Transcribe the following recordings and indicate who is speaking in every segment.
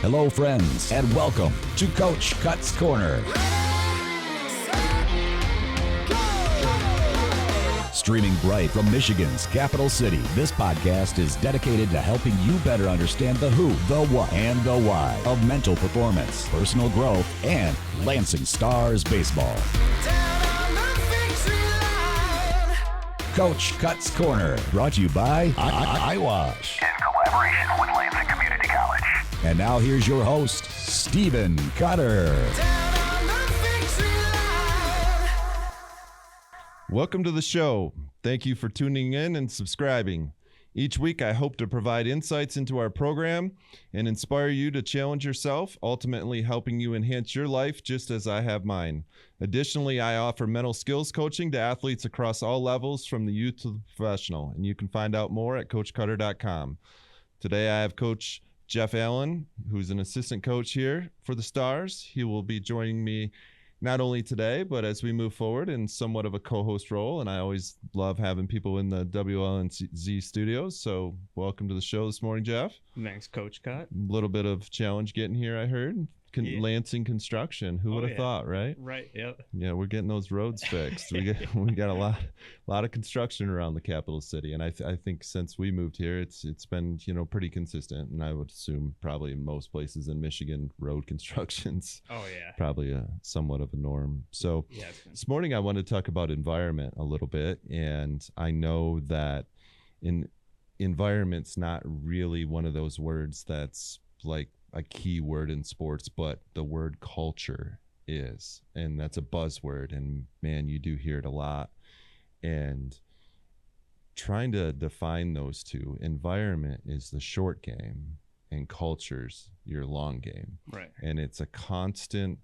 Speaker 1: Hello, friends, and welcome to Coach Cut's Corner. Streaming bright from Michigan's capital city, this podcast is dedicated to helping you better understand the who, the what, and the why of mental performance, personal growth, and Lansing Stars baseball. Coach Cut's Corner, brought to you by Eyewash.
Speaker 2: In collaboration with Lansing Community College.
Speaker 1: And now here's your host, Stephen Cutter.
Speaker 3: Welcome to the show. Thank you for tuning in and subscribing. Each week, I hope to provide insights into our program and inspire you to challenge yourself, ultimately helping you enhance your life just as I have mine. Additionally, I offer mental skills coaching to athletes across all levels from the youth to the professional, and you can find out more at coachcutter.com. Today, I have Coach Jeff Allen, who's an assistant coach here for the Stars. He will be joining me not only today, but as we move forward in somewhat of a co-host role. And I always love having people in the WLNZ studios. So welcome to the show this morning, Jeff.
Speaker 4: Thanks, Coach Cut.
Speaker 3: A little bit of challenge getting here, I heard. Lansing construction. Who would have thought, right?
Speaker 4: Right, yep.
Speaker 3: Yeah, we're getting those roads fixed. We got a lot of construction around the capital city, and I think since we moved here, it's been pretty consistent, and I would assume probably in most places in Michigan, road construction's probably somewhat of a norm. So this morning I want to talk about environment a little bit, and I know that environment's not really one of those words that's like a key word in sports, but the word culture is, and that's a buzzword, and man, you do hear it a lot. And trying to define those two, environment is the short game and culture's your long game.
Speaker 4: Right.
Speaker 3: And it's a constant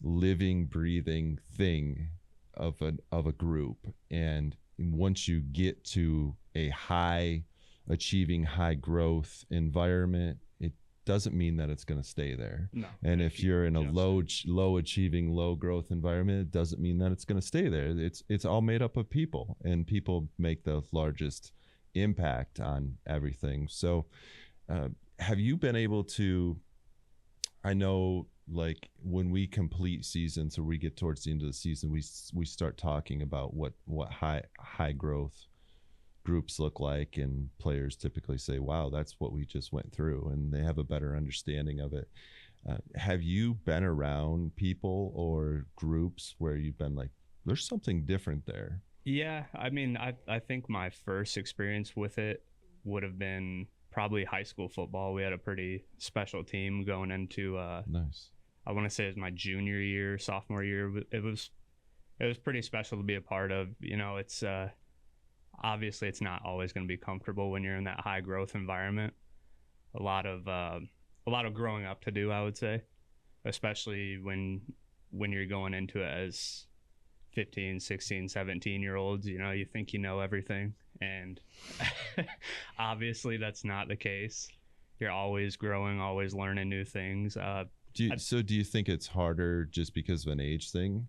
Speaker 3: living, breathing thing of a group. And once you get to a high achieving, high growth environment, doesn't mean that it's going to stay there.
Speaker 4: No.
Speaker 3: And if you're in a low achieving, low growth environment, it doesn't mean that it's going to stay there. It's all made up of people, and people make the largest impact on everything. So have you been able to, I know like when we complete seasons or we get towards the end of the season, we start talking about what high growth groups look like, and players typically say, wow, that's what we just went through, and they have a better understanding of it. Have you been around people or groups where you've been like, there's something different there?
Speaker 4: Yeah, I mean, I think my first experience with it would have been probably high school football. We had a pretty special team going into
Speaker 3: nice.
Speaker 4: I want to say it was my junior year, sophomore year. It was pretty special to be a part of. It's obviously, it's not always going to be comfortable when you're in that high growth environment. A lot of growing up to do, I would say, especially when you're going into it as 15, 16, 17-year-olds. You think you know everything, and obviously that's not the case. You're always growing, always learning new things. Do you think it's harder just because of an age thing?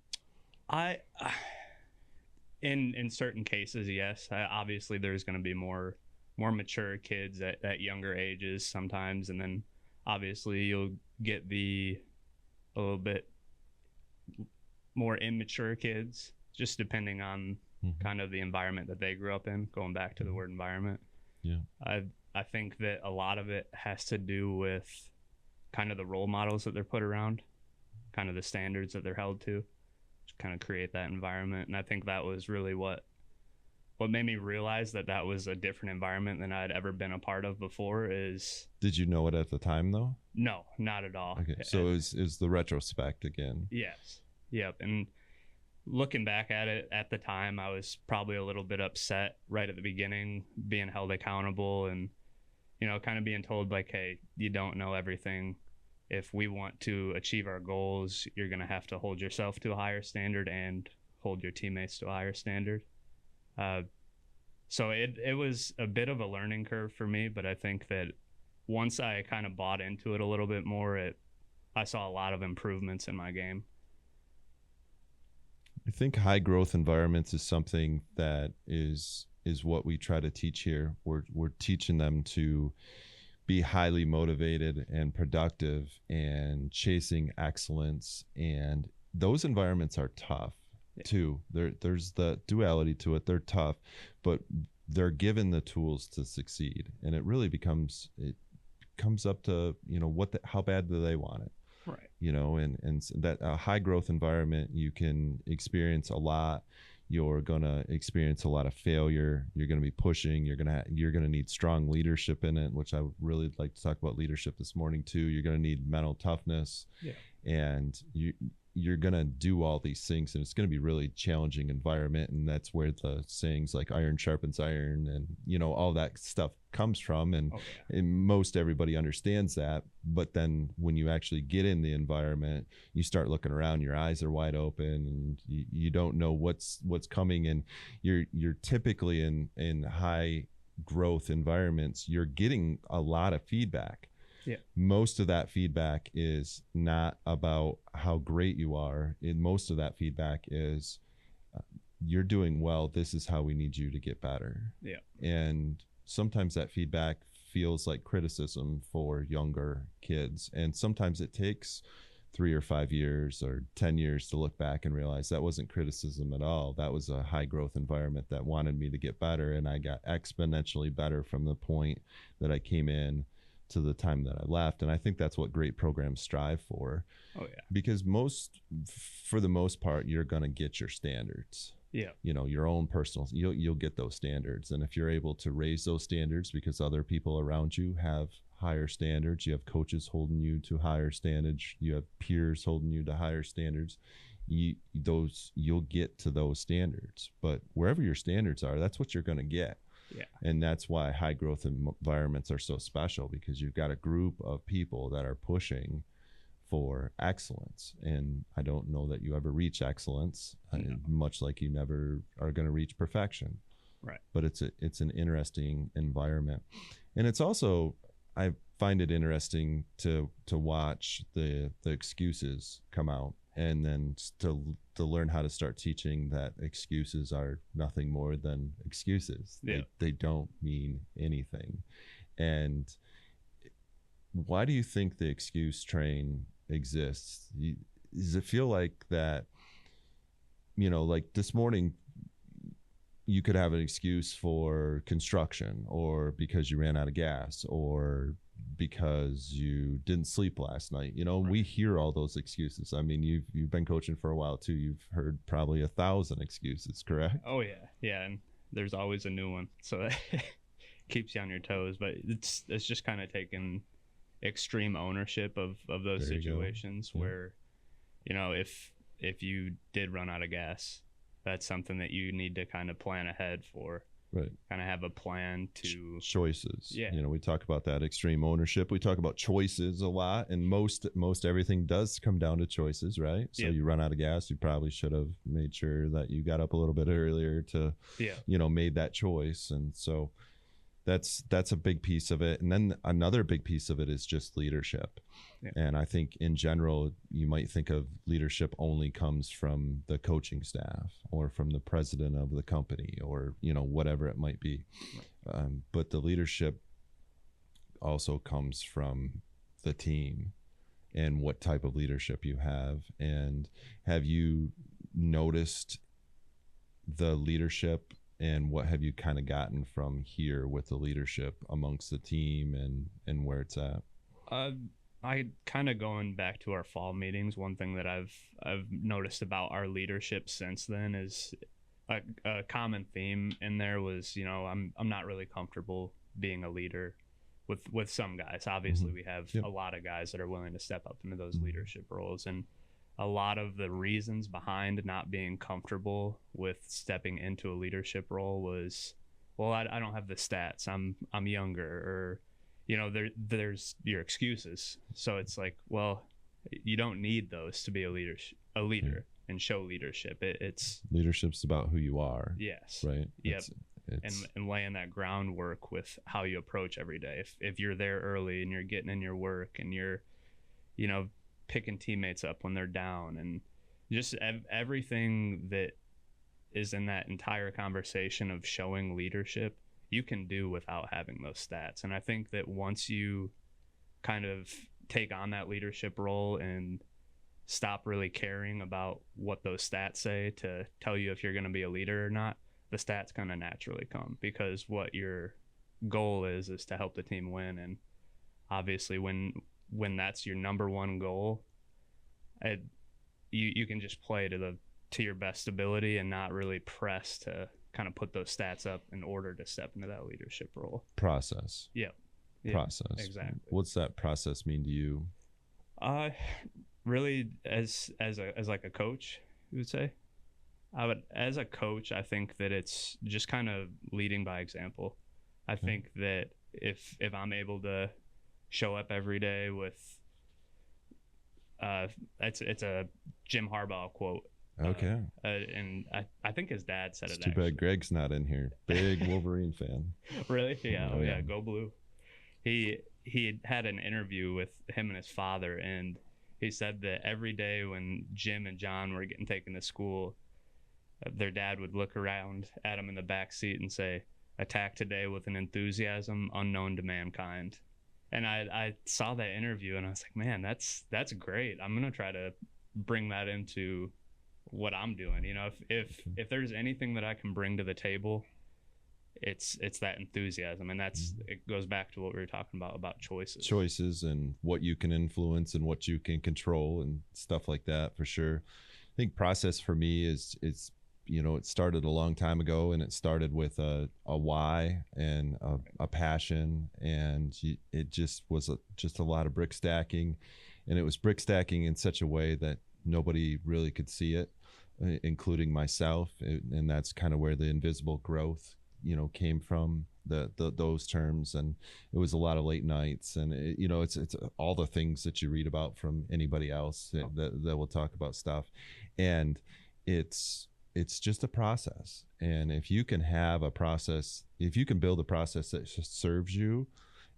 Speaker 4: In certain cases, yes. Obviously, there's going to be more mature kids at younger ages sometimes, and then obviously you'll get a little bit more immature kids, just depending on kind of the environment that they grew up in. Going back to the word environment, I think that a lot of it has to do with kind of the role models that they're put around, kind of the standards that they're held to kind of create that environment. And I think that was really what made me realize that was a different environment than I'd ever been a part of before. Did
Speaker 3: you know it at the time though?
Speaker 4: No, not at all.
Speaker 3: Okay, so it was the retrospect again.
Speaker 4: Yes. Yep. And looking back at it at the time, I was probably a little bit upset right at the beginning, being held accountable and kind of being told like, hey, you don't know everything. If we want to achieve our goals, you're going to have to hold yourself to a higher standard and hold your teammates to a higher standard. So it was a bit of a learning curve for me, but I think that once I kind of bought into it a little bit more, I saw a lot of improvements in my game.
Speaker 3: I think high growth environments is something that is what we try to teach here. We're teaching them to be highly motivated and productive and chasing excellence. And those environments are tough too. There's the duality to it. They're tough, but they're given the tools to succeed. And it really comes up to, how bad do they want it?
Speaker 4: Right.
Speaker 3: And that a high growth environment, you can experience a lot. You're going to experience a lot of failure. You're going to be pushing. You're going to need strong leadership in it, which I would really like to talk about leadership this morning too. You're going to need mental toughness. Yeah. And you're going to do all these things, and it's going to be really challenging environment. And that's where the sayings like iron sharpens iron and, all that stuff comes from. And, and most everybody understands that. But then when you actually get in the environment, you start looking around, your eyes are wide open, and you don't know what's coming. And you're typically in high growth environments, you're getting a lot of feedback. Yeah. Most of that feedback is not about how great you are. Most of that feedback is you're doing well. This is how we need you to get better. Yeah. And sometimes that feedback feels like criticism for younger kids. And sometimes it takes 3 or 5 years or 10 years to look back and realize that wasn't criticism at all. That was a high growth environment that wanted me to get better. And I got exponentially better from the point that I came in to the time that I left. And I think that's what great programs strive for. Oh yeah. Because for the most part, you're going to get your standards. Yeah. Your own personal, you'll get those standards. And if you're able to raise those standards because other people around you have higher standards, you have coaches holding you to higher standards, you have peers holding you to higher standards, you'll get to those standards. But wherever your standards are, that's what you're going to get. Yeah. And that's why high growth environments are so special, because you've got a group of people that are pushing for excellence. And I don't know that you ever reach excellence, much like you never are going to reach perfection. Right. But it's an interesting environment. And it's also, I find it interesting to watch the excuses come out, and then to learn how to start teaching that excuses are nothing more than excuses. Yeah. They don't mean anything. And why do you think the excuse train exists? Does it feel like that, like this morning, you could have an excuse for construction, or because you ran out of gas, or because you didn't sleep last night. Right. We hear all those excuses. I mean, you've been coaching for a while too. You've heard probably 1,000 excuses, correct? Oh yeah. Yeah. And there's always a new one. So that keeps you on your toes, but it's just kind of taking extreme ownership of those situations where, if you did run out of gas, that's something that you need to kind of plan ahead for. Right. Kind of have a plan to choices. Yeah. We talk about that extreme ownership. We talk about choices a lot, and most everything does come down to choices, right? So you run out of gas, you probably should have made sure that you got up a little bit earlier to, made that choice. And so that's a big piece of it. And then another big piece of it is just leadership. Yeah. And I think in general, you might think of leadership only comes from the coaching staff or from the president of the company, or, whatever it might be. Right. But the leadership also comes from the team and what type of leadership you have. And have you noticed the leadership, and what have you kind of gotten from here with the leadership amongst the team and where it's at? I kind of going back to our fall meetings, one thing that I've noticed about our leadership since then is a common theme in there was, I'm not really comfortable being a leader with some guys. Obviously, mm-hmm. we have a lot of guys that are willing to step up into those mm-hmm. leadership roles, and a lot of the reasons behind not being comfortable with stepping into a leadership role was, well, I don't have the stats. I'm younger, or, there's your excuses. So it's like, well, you don't need those to be a leader and show leadership. It's leadership's about who you are. Yes. Right. Yep. And laying that groundwork with how you approach every day. If you're there early and you're getting in your work and you're, picking teammates up when they're down, and just everything that is in that entire conversation of showing leadership
Speaker 4: you can do without having those stats. And I think that once you kind of take on that leadership role and stop really caring about what those stats say to tell you if you're going to be a leader or not, the stats kind of naturally come, because what your goal is to help the team win. And obviously when that's your number one goal, you can just play to your best ability and not really press to kind of put those stats up in order to step into that leadership role.
Speaker 3: Process.
Speaker 4: Yep.
Speaker 3: Process.
Speaker 4: Exactly.
Speaker 3: What's that process mean to you?
Speaker 4: Really, as like a coach, you would say, as a coach, I think that it's just kind of leading by example. I think that if I'm able to show up every day with, it's a Jim Harbaugh quote.
Speaker 3: Okay.
Speaker 4: And I think his dad said
Speaker 3: It's
Speaker 4: it.
Speaker 3: too
Speaker 4: actually.
Speaker 3: bad Greg's not in here. Big Wolverine fan.
Speaker 4: Really? Yeah.
Speaker 3: Oh, yeah.
Speaker 4: Go blue. He had an interview with him and his father, and he said that every day when Jim and John were getting taken to school, their dad would look around at him in the back seat and say, "Attack today with an enthusiasm unknown to mankind." And I saw that interview and I was like, man, that's great. I'm gonna try to bring that into what I'm doing. You know, if there's anything that I can bring to the table, it's that enthusiasm. And it goes back to what we were talking about choices
Speaker 3: And what you can influence and what you can control and stuff like that, for sure. I think process for me is it started a long time ago, and it started with a why and a passion, and it just was just a lot of brick stacking, and it was brick stacking in such a way that nobody really could see it, including myself, and that's kind of where the invisible growth came from, those terms. And it was a lot of late nights, and it's all the things that you read about from anybody else that will talk about stuff, and it's just a process. And if you can have a process, if you can build a process that serves you,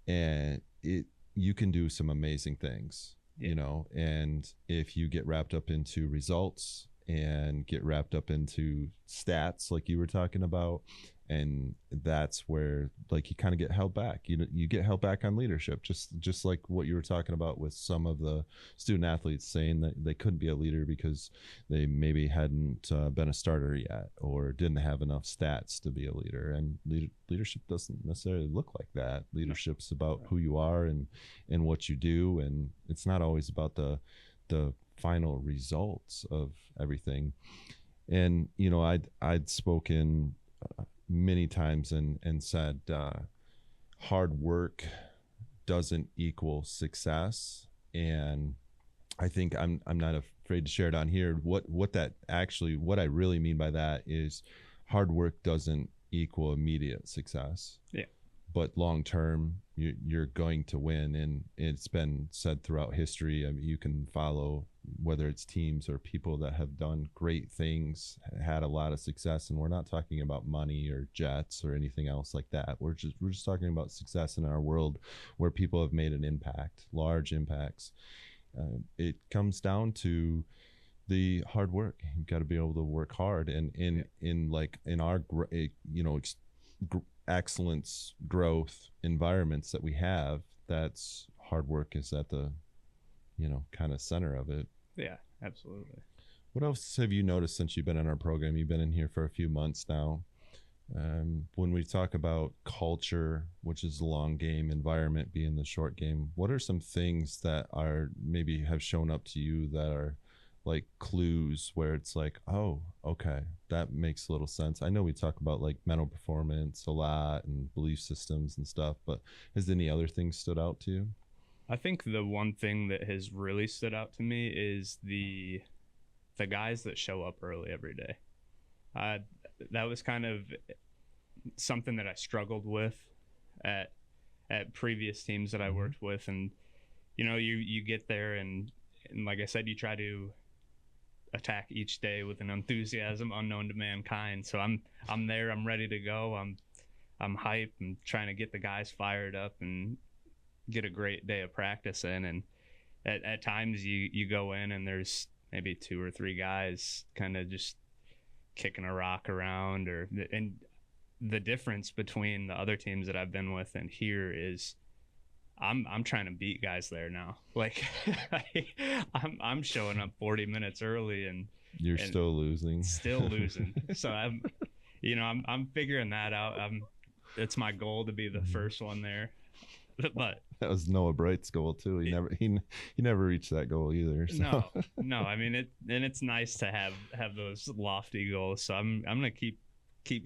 Speaker 3: and you can do some amazing things. And if you get wrapped up into results and get wrapped up into stats like you were talking about, and that's where like you kind of get held back. You get held back on leadership, just like what you were talking about with some of the student athletes saying that they couldn't be a leader because they maybe hadn't been a starter yet or didn't have enough stats to be a leader. And leadership doesn't necessarily look like that. Leadership's about who you are and what you do, and it's not always about the final results of everything. And I'd spoken many times and said hard work doesn't equal success. And I think I'm not afraid to share it on here. What I really mean by that is hard work doesn't equal immediate success. Yeah. But long term, you're going to win. And it's been said throughout history. I mean, you can follow whether it's teams or people that have done great things, had a lot of success. And we're not talking about money or jets or anything else like that. We're just talking about success in our world where people have made an impact, large impacts. It comes down to the hard work. You've got to be able to work hard. And in our excellence growth environments that we have, that's hard work is at the kind of center of it.
Speaker 4: Yeah, absolutely.
Speaker 3: What else have you noticed since you've been in our program? You've been in here for a few months now. When we talk about culture, which is the long game, environment being the short game, what are some things that are maybe have shown up to you that are like clues where it's like, oh, okay, that makes a little sense? I know we talk about like mental performance a lot and belief systems and stuff, but has any other things stood out to you?
Speaker 4: I think the one thing that has really stood out to me is the guys that show up early every day. That was kind of something that I struggled with at previous teams that I worked with. And, you get there and like I said, you try to attack each day with an enthusiasm unknown to mankind. So I'm there, I'm ready to go. I'm hyped and trying to get the guys fired up and get a great day of practice in. And at times you go in and there's maybe 2 or 3 guys kind of just kicking a rock around, and the difference between the other teams that I've been with and here is I'm trying to beat guys there now. Like I'm showing up 40 minutes early and
Speaker 3: you're still losing.
Speaker 4: So I'm figuring that out. It's my goal to be the first one there. But
Speaker 3: that was Noah Bright's goal too. He never reached that goal either. So.
Speaker 4: No. I mean it's nice to have those lofty goals. So I'm gonna keep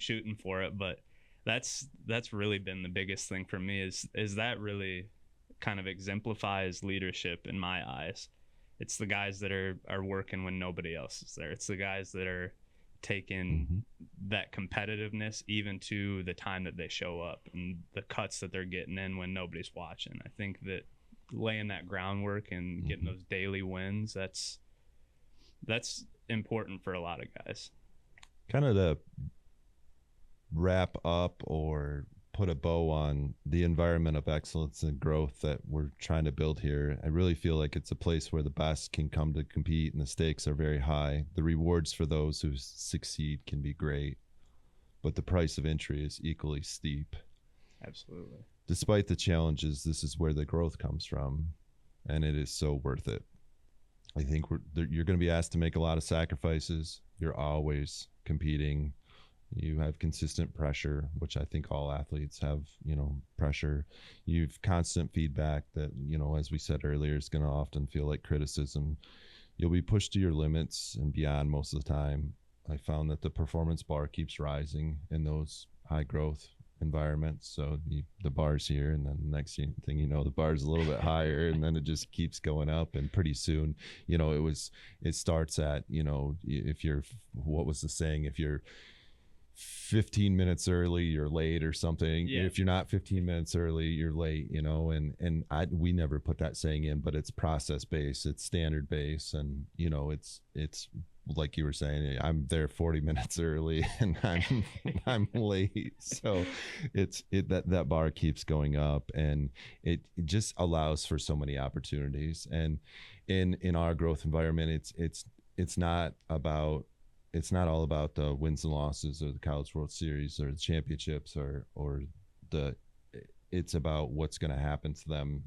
Speaker 4: shooting for it. But that's really been the biggest thing for me is that really kind of exemplifies leadership in my eyes. It's the guys that are working when nobody else is there. It's the guys that are taking that competitiveness even to the time that they show up and the cuts that they're getting in when nobody's watching. I think that laying that groundwork and getting those daily wins, that's important for a lot of guys.
Speaker 3: Kind of to wrap up or put a bow on the environment of excellence and growth that we're trying to build here, I really feel like it's a place where the best can come to compete and the stakes are very high. The rewards for those who succeed can be great, but the price of entry is equally steep.
Speaker 4: Absolutely.
Speaker 3: Despite the challenges, this is where the growth comes from, and it is so worth it. I think you're going to be asked to make a lot of sacrifices. You're always competing. You have consistent pressure, which I think all athletes have, pressure. You've constant feedback that, as we said earlier, is going to often feel like criticism. You'll be pushed to your limits and beyond most of the time. I found that the performance bar keeps rising in those high growth environments. So the bar's here, and then the next thing the bar's a little bit higher, and then it just keeps going up. And pretty soon, it starts at, if you're, what was the saying? If you're 15 minutes early, you're late or something.
Speaker 4: Yeah.
Speaker 3: If you're not 15 minutes early, you're late, and we never put that saying in, but it's process based, it's standard based. And, it's like you were saying, I'm there 40 minutes early and I'm late. So that bar keeps going up, and it just allows for so many opportunities. And in our growth environment, it's not all about the wins and losses or the College World Series or the championships it's about what's going to happen to them,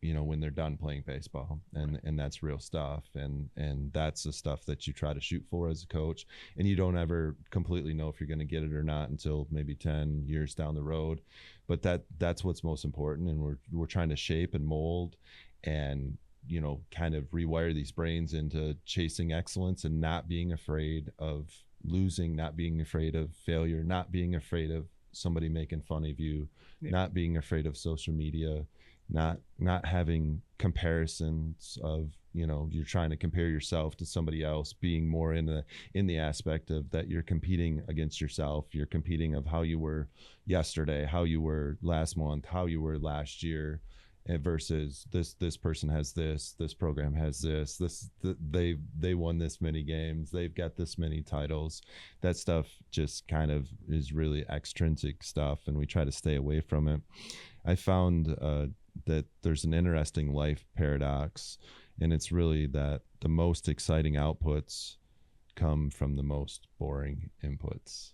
Speaker 3: when they're done playing baseball. And that's real stuff. And that's the stuff that you try to shoot for as a coach. And you don't ever completely know if you're going to get it or not until maybe 10 years down the road. But that's what's most important. And we're trying to shape and mold and, kind of rewire these brains into chasing excellence and not being afraid of losing, not being afraid of failure, not being afraid of somebody making fun of you, not being afraid of social media, not having comparisons of, you're trying to compare yourself to somebody else, being more in the aspect of that you're competing against yourself. You're competing of how you were yesterday, how you were last month, how you were last year. Versus this person has this program has this they won this many games, they've got this many titles. That stuff just kind of is really extrinsic stuff, and we try to stay away from it. I found that there's an interesting life paradox, and it's really that the most exciting outputs come from the most boring inputs.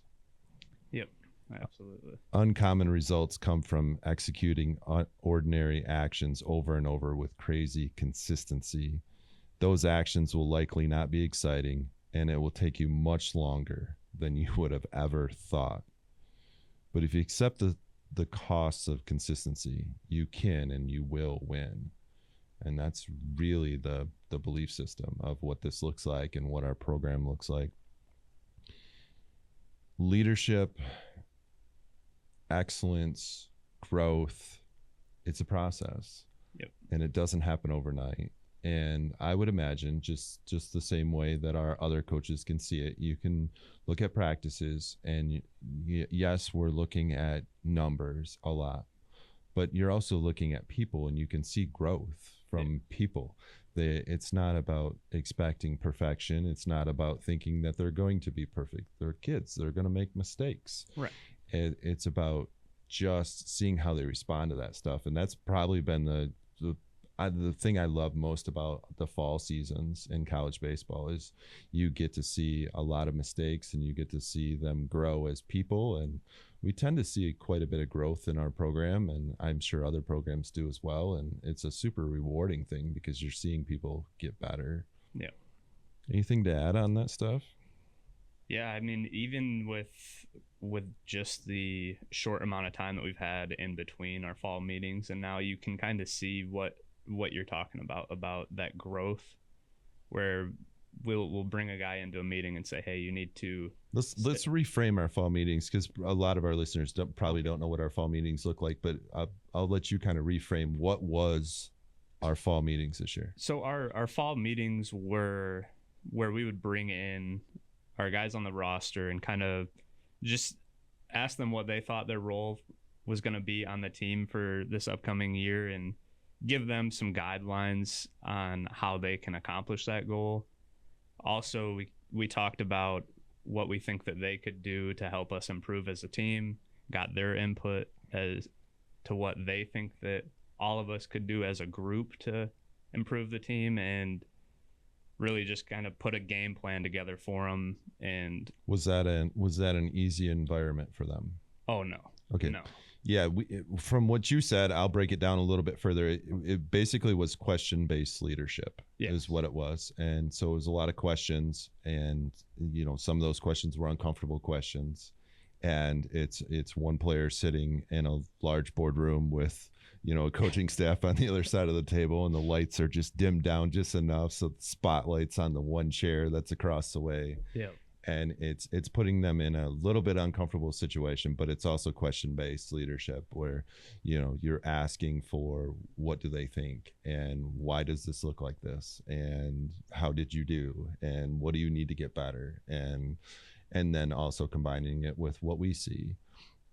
Speaker 4: Yep. Absolutely.
Speaker 3: Uncommon results come from executing ordinary actions over and over with crazy consistency. Those actions will likely not be exciting, and it will take you much longer than you would have ever thought. But if you accept the costs of consistency, you can and you will win. And that's really the belief system of what this looks like and what our program looks like. Leadership, excellence, growth, it's a process.
Speaker 4: Yep.
Speaker 3: And it doesn't happen overnight. And I would imagine just the same way that our other coaches can see it, you can look at practices, and yes, we're looking at numbers a lot, but you're also looking at people, and you can see growth from people. It's not about expecting perfection. It's not about thinking that they're going to be perfect. They're kids. They're going to make mistakes.
Speaker 4: Right.
Speaker 3: It's about just seeing how they respond to that stuff. And that's probably been the thing I love most about the fall seasons in college baseball is you get to see a lot of mistakes, and you get to see them grow as people. And we tend to see quite a bit of growth in our program, and I'm sure other programs do as well. And it's a super rewarding thing because you're seeing people get better.
Speaker 4: Yeah.
Speaker 3: Anything to add on that stuff?
Speaker 4: Yeah, I mean, even with just the short amount of time that we've had in between our fall meetings, and now you can kind of see what you're talking about that growth, where we'll bring a guy into a meeting and say, hey, you need to
Speaker 3: let's reframe our fall meetings, because a lot of our listeners probably don't know what our fall meetings look like, but I'll let you kind of reframe what was our fall meetings this year.
Speaker 4: So our fall meetings were where we would bring in our guys on the roster and kind of just ask them what they thought their role was going to be on the team for this upcoming year, and give them some guidelines on how they can accomplish that goal. Also, we talked about what we think that they could do to help us improve as a team, got their input as to what they think that all of us could do as a group to improve the team, and really just kind of put a game plan together for them. And
Speaker 3: was that an easy environment for them?
Speaker 4: Oh, no.
Speaker 3: Okay.
Speaker 4: No.
Speaker 3: Yeah, from what you said, I'll break it down a little bit further. It basically was question-based leadership, is what it was. And so it was a lot of questions, and some of those questions were uncomfortable questions. And it's one player sitting in a large boardroom with a coaching staff on the other side of the table, and the lights are just dimmed down just enough so the spotlight's on the one chair that's across the way.
Speaker 4: Yeah.
Speaker 3: And it's putting them in a little bit uncomfortable situation, but it's also question-based leadership, where you're asking for what do they think, and why does this look like this, and how did you do, and what do you need to get better, and then also combining it with what we see.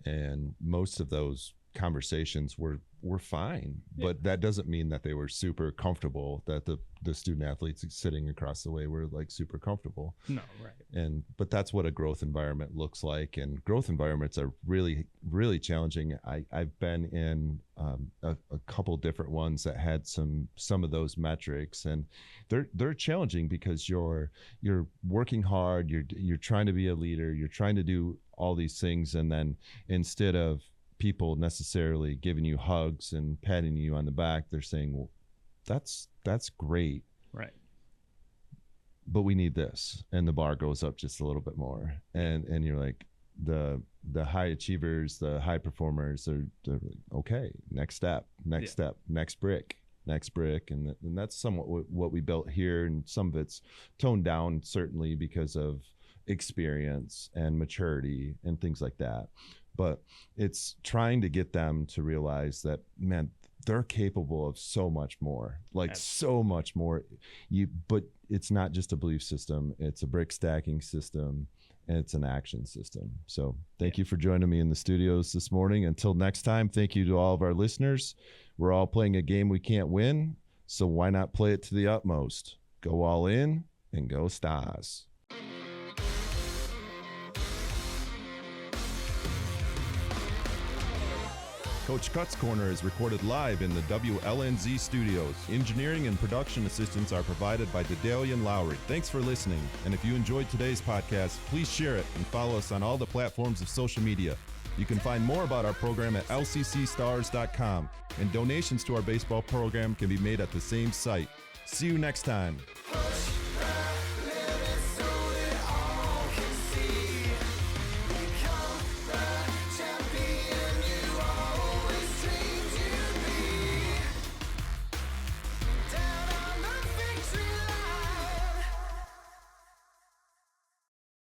Speaker 3: And most of those conversations were fine, but that doesn't mean that they were super comfortable, that the student athletes sitting across the way were like super comfortable.
Speaker 4: No, right.
Speaker 3: But that's what a growth environment looks like, and growth environments are really, really challenging. I've been in a couple different ones that had some of those metrics, and they're challenging because you're working hard, you're trying to be a leader, you're trying to do all these things, and then instead of people necessarily giving you hugs and patting you on the back, they're saying, well, that's great,
Speaker 4: right,
Speaker 3: but we need this, and the bar goes up just a little bit more, and you're like, the high achievers, the high performers, they're like, okay, next step, next brick, and that's somewhat what we built here, and some of it's toned down certainly because of experience and maturity and things like that. But it's trying to get them to realize that, man, they're capable of so much more, so much more. But it's not just a belief system. It's a brick stacking system, and it's an action system. So thank you for joining me in the studios this morning. Until next time, thank you to all of our listeners. We're all playing a game we can't win, so why not play it to the utmost? Go all in and go Stars. Coach Cut's Corner is recorded live in the WLNZ studios. Engineering and production assistance are provided by Dedalian Lowry. Thanks for listening. And if you enjoyed today's podcast, please share it and follow us on all the platforms of social media. You can find more about our program at lccstars.com, and donations to our baseball program can be made at the same site. See you next time.